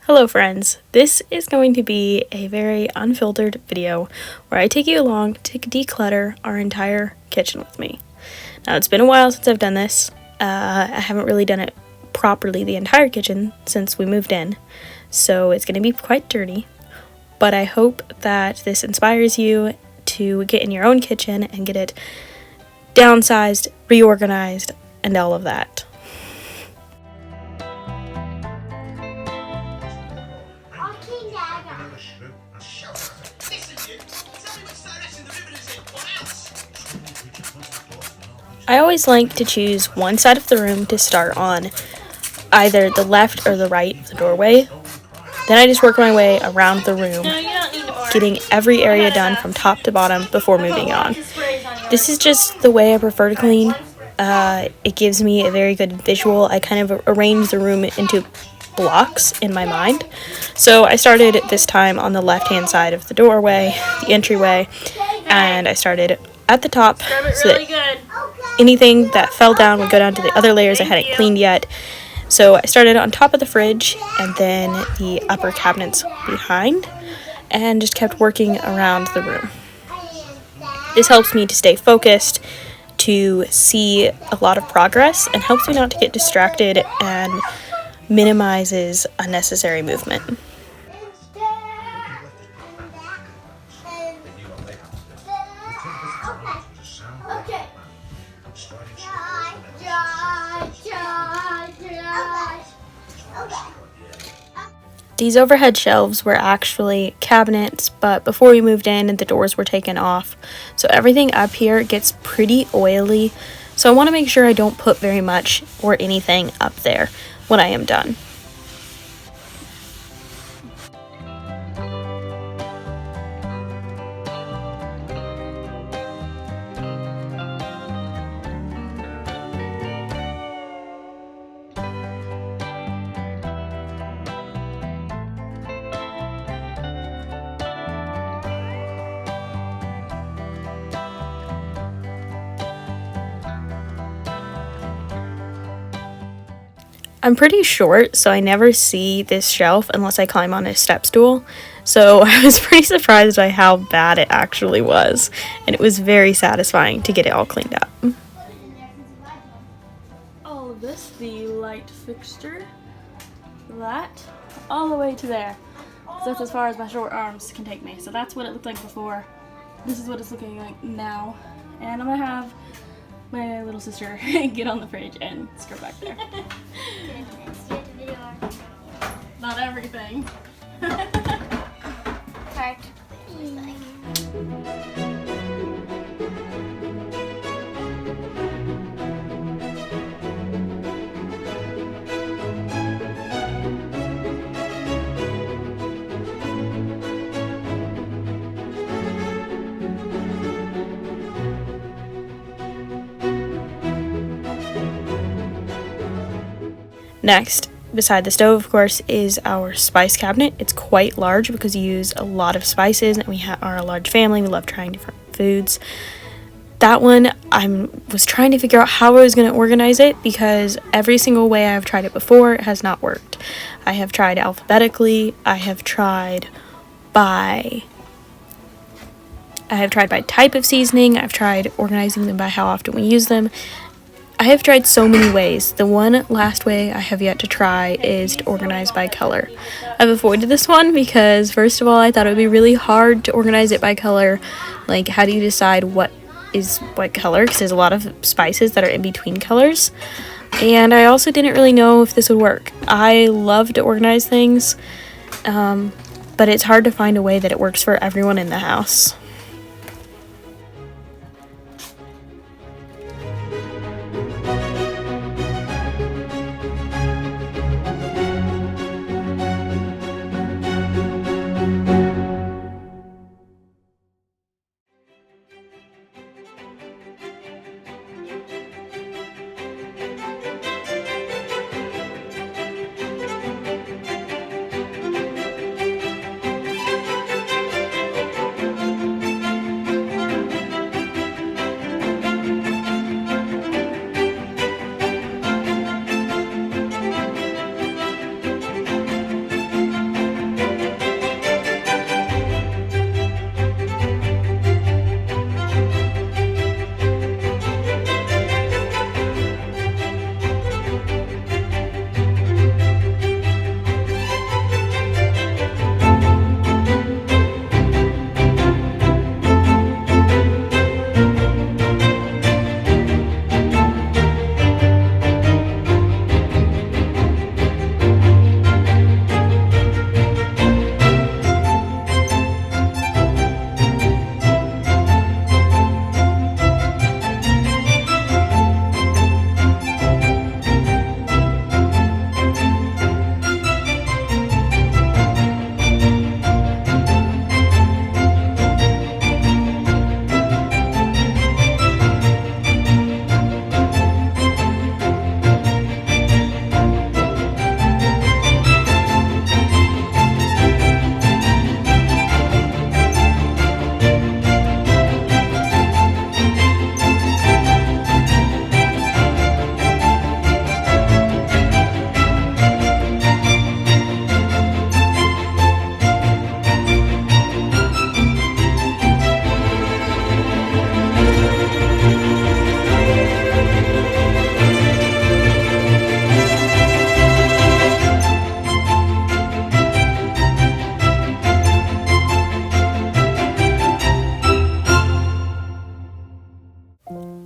Hello friends, this is going to be a very unfiltered video where I take you along to declutter our entire kitchen with me. Now it's been a while since I've done this. I haven't really done it properly, the entire kitchen, since we moved in, so it's going to be quite dirty, but I hope that this inspires you to get in your own kitchen and get it downsized, reorganized, and all of that. I always like to choose one side of the room to start on, either the left or the right of the doorway. Then I just work my way around the room, getting every area done from top to bottom before moving on. This is just the way I prefer to clean. It gives me a very good visual. I kind of arrange the room into blocks in my mind. So I started this time on the left-hand side of the doorway, the entryway, and I started at the top so that anything that fell down would go down to the other layers I hadn't cleaned yet. So I started on top of the fridge and then the upper cabinets behind and just kept working around the room. This helps me to stay focused, to see a lot of progress, and helps me not to get distracted and minimizes unnecessary movement. These overhead shelves were actually cabinets, but before we moved in, the doors were taken off. So everything up here gets pretty oily. So I want to make sure I don't put very much or anything up there when I am done. I'm pretty short, so I never see this shelf unless I climb on a step stool. So I was pretty surprised by how bad it actually was, and it was very satisfying to get it all cleaned up. All of this, the light fixture, that, all the way to there. So that's as far as my short arms can take me. So that's what it looked like before. This is what it's looking like now. And I'm gonna have my little sister get on the fridge and scrub back there. Not everything. Next, beside the stove, of course, is our spice cabinet. It's quite large because we use a lot of spices and we are a large family. We love trying different foods. That one, I was trying to figure out how I was going to organize it because every single way I've tried it before has not worked. I have tried alphabetically. I have tried by type of seasoning. I've tried organizing them by how often we use them. I have tried so many ways. The one last way I have yet to try is to organize by color. I've avoided this one because, first of all, I thought it would be really hard to organize it by color. Like, how do you decide what is what color? Because there's a lot of spices that are in between colors. And I also didn't really know if this would work. I love to organize things, but it's hard to find a way that it works for everyone in the house.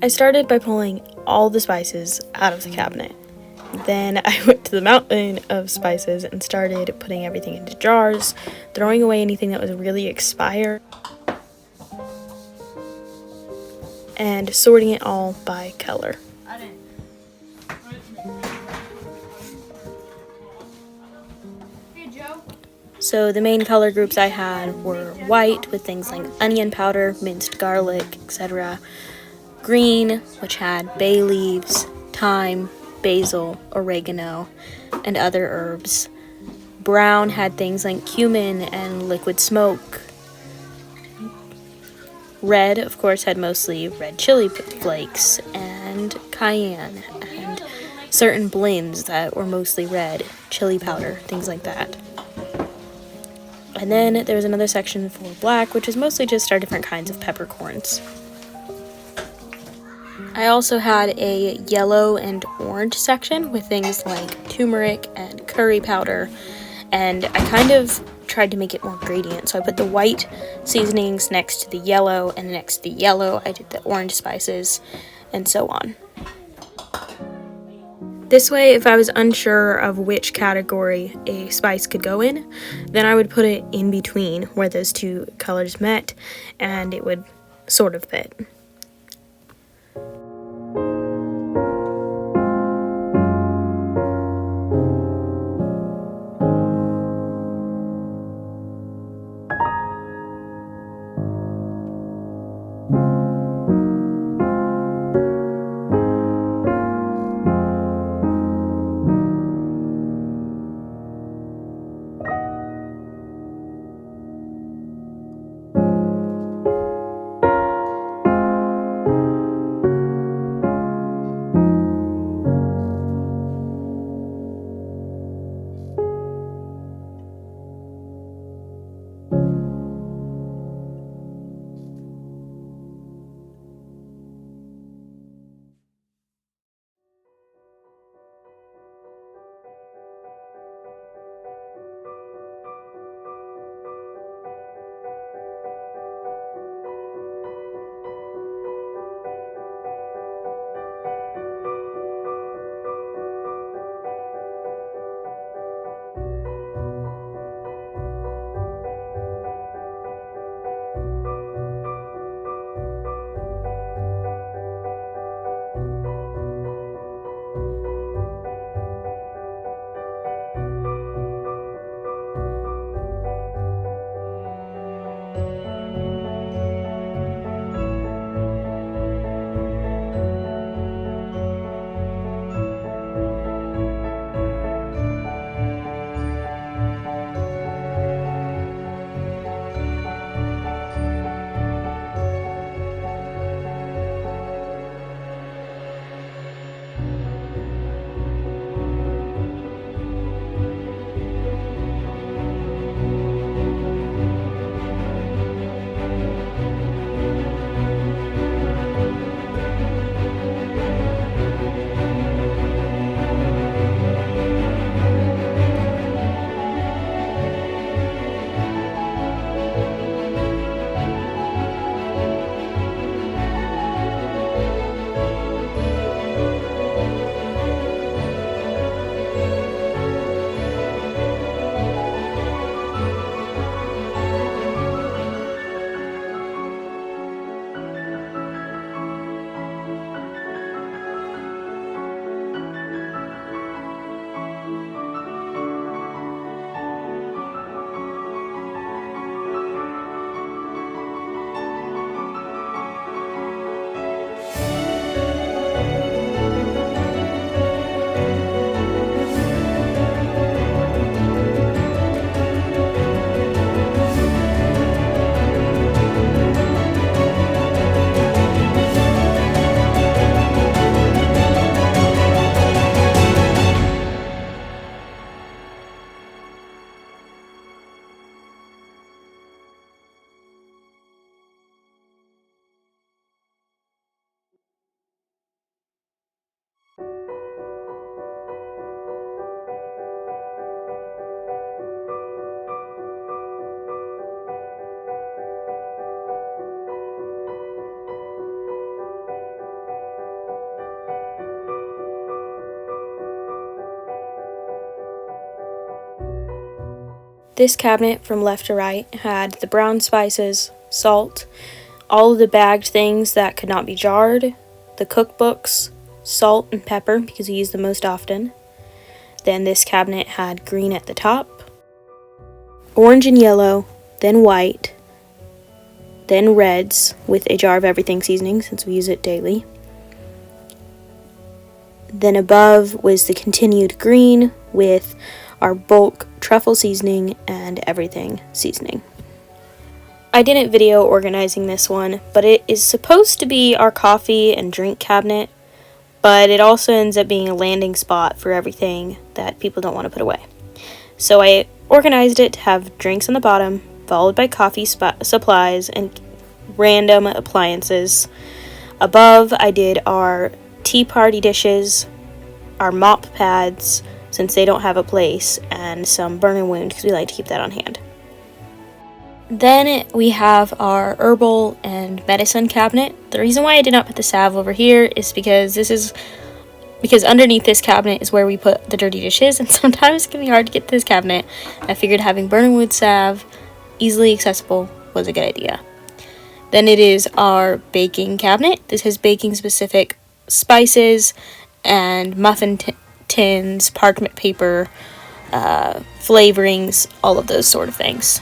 I started by pulling all the spices out of the cabinet. Then I went to the mountain of spices and started putting everything into jars, throwing away anything that was really expired, and sorting it all by color. So the main color groups I had were white, with things like onion powder, minced garlic, etc. Green, which had bay leaves, thyme, basil, oregano, and other herbs. Brown had things like cumin and liquid smoke. Red, of course, had mostly red chili flakes and cayenne and certain blends that were mostly red, chili powder, things like that. And then there was another section for black, which is mostly just our different kinds of peppercorns. I also had a yellow and orange section with things like turmeric and curry powder, and I kind of tried to make it more gradient. So I put the white seasonings next to the yellow, and next to the yellow I did the orange spices, and so on. This way, if I was unsure of which category a spice could go in, then I would put it in between where those two colors met, and it would sort of fit. This cabinet from left to right had the brown spices, salt, all of the bagged things that could not be jarred, the cookbooks, salt and pepper because we use them most often. Then this cabinet had green at the top, orange and yellow, then white, then reds with a jar of everything seasoning since we use it daily. Then above was the continued green with our bulk truffle seasoning and everything seasoning. I didn't video organizing this one, but it is supposed to be our coffee and drink cabinet, but it also ends up being a landing spot for everything that people don't want to put away. So I organized it to have drinks on the bottom, followed by coffee supplies and random appliances. Above, I did our tea party dishes, our mop pads, since they don't have a place, and some burn and wound because we like to keep that on hand. Then we have our herbal and medicine cabinet. The reason why I did not put the salve over here is because underneath this cabinet is where we put the dirty dishes, and sometimes it can be hard to get to this cabinet. I figured having burn and wound salve easily accessible was a good idea. Then it is our baking cabinet. This has baking specific spices and muffin tins, parchment paper, flavorings, all of those sort of things.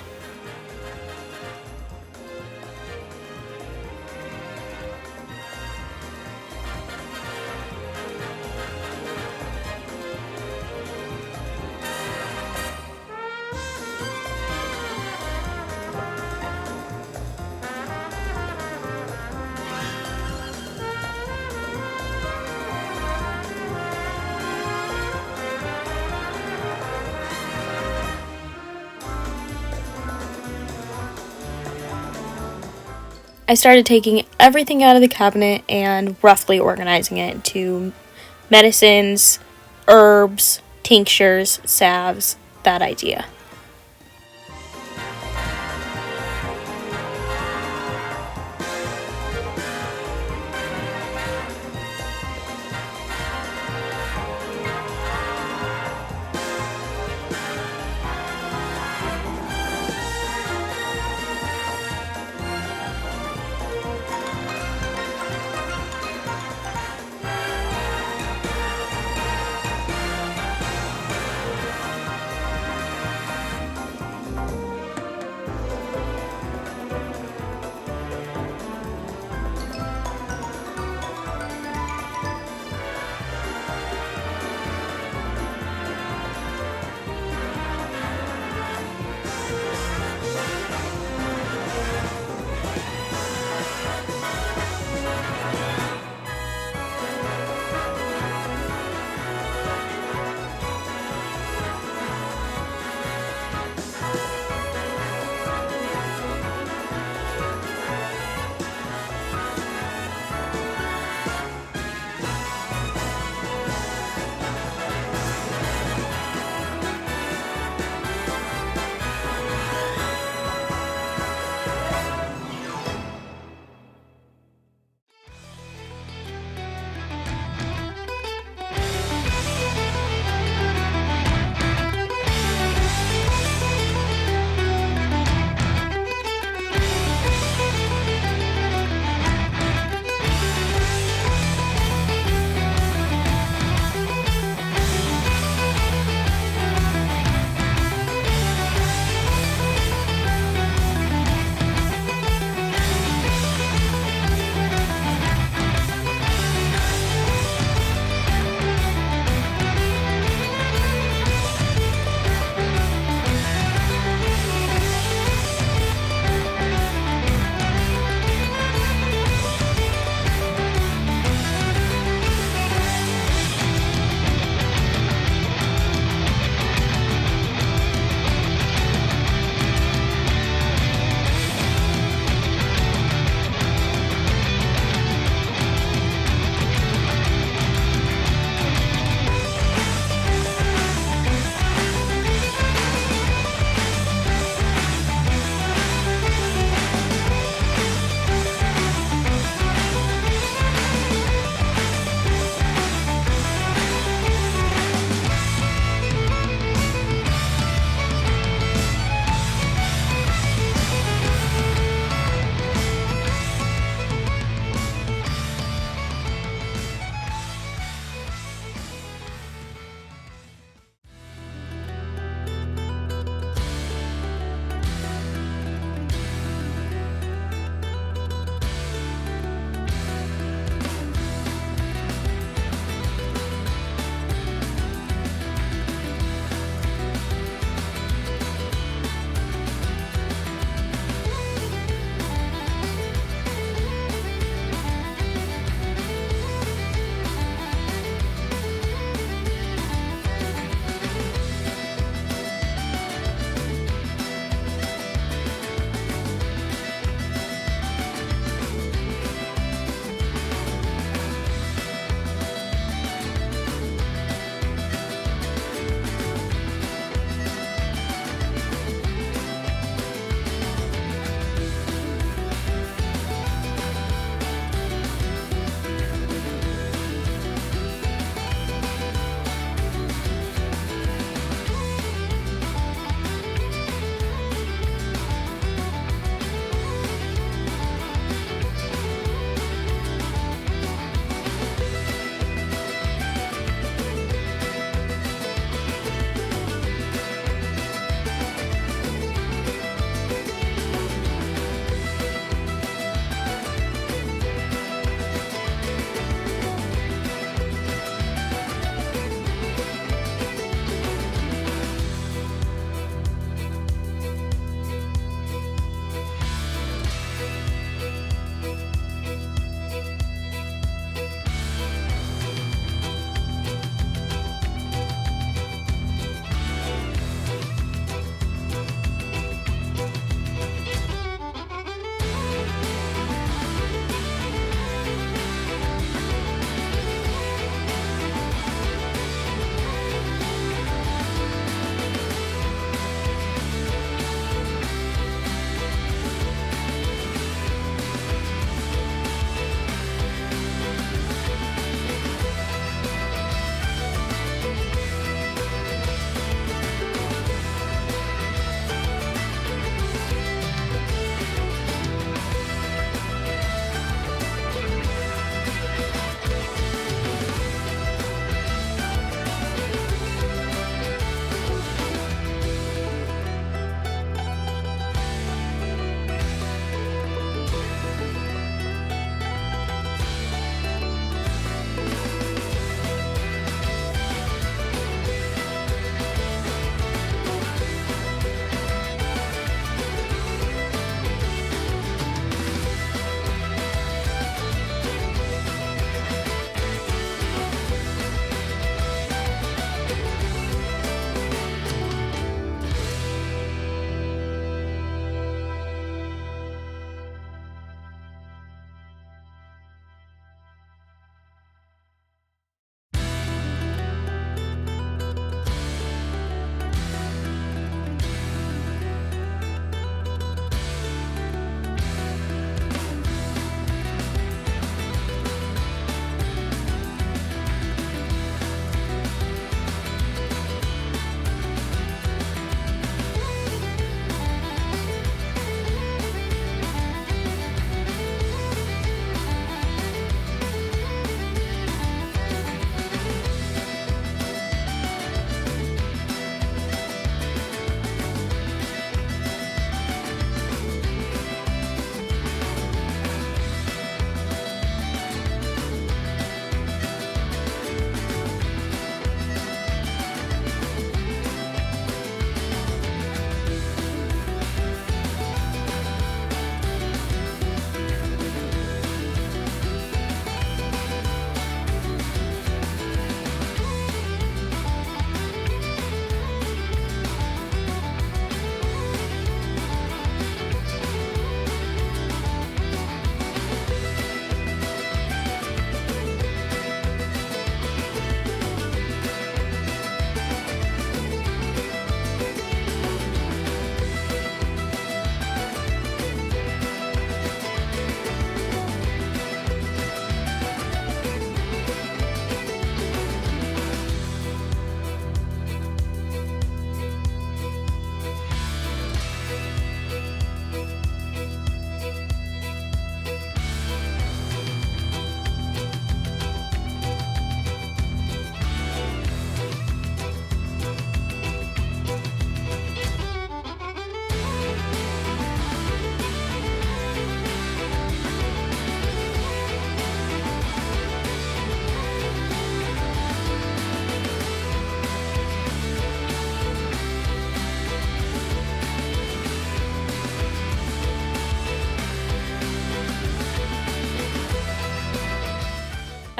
I started taking everything out of the cabinet and roughly organizing it to medicines, herbs, tinctures, salves, that idea.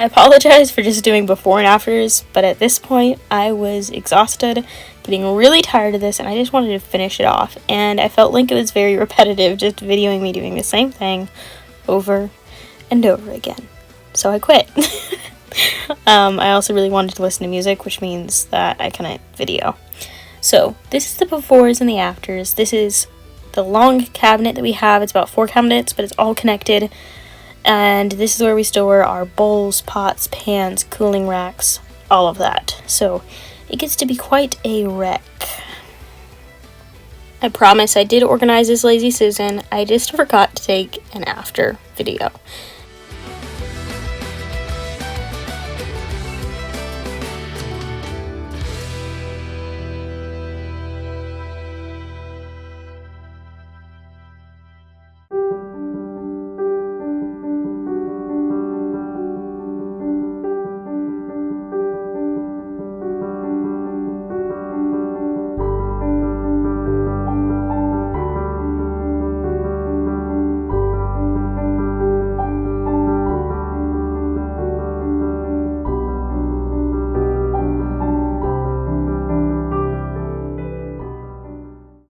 I apologize for just doing before and afters, but at this point I was exhausted, getting really tired of this, and I just wanted to finish it off. And I felt like it was very repetitive, just videoing me doing the same thing over and over again. So I quit. I also really wanted to listen to music, which means that I couldn't video. So this is the befores and the afters. This is the long cabinet that we have. It's about 4 cabinets, but it's all connected. And this is where we store our bowls, pots, pans, cooling racks, all of that. So it gets to be quite a wreck. I promise I did organize this Lazy Susan. I just forgot to take an after video.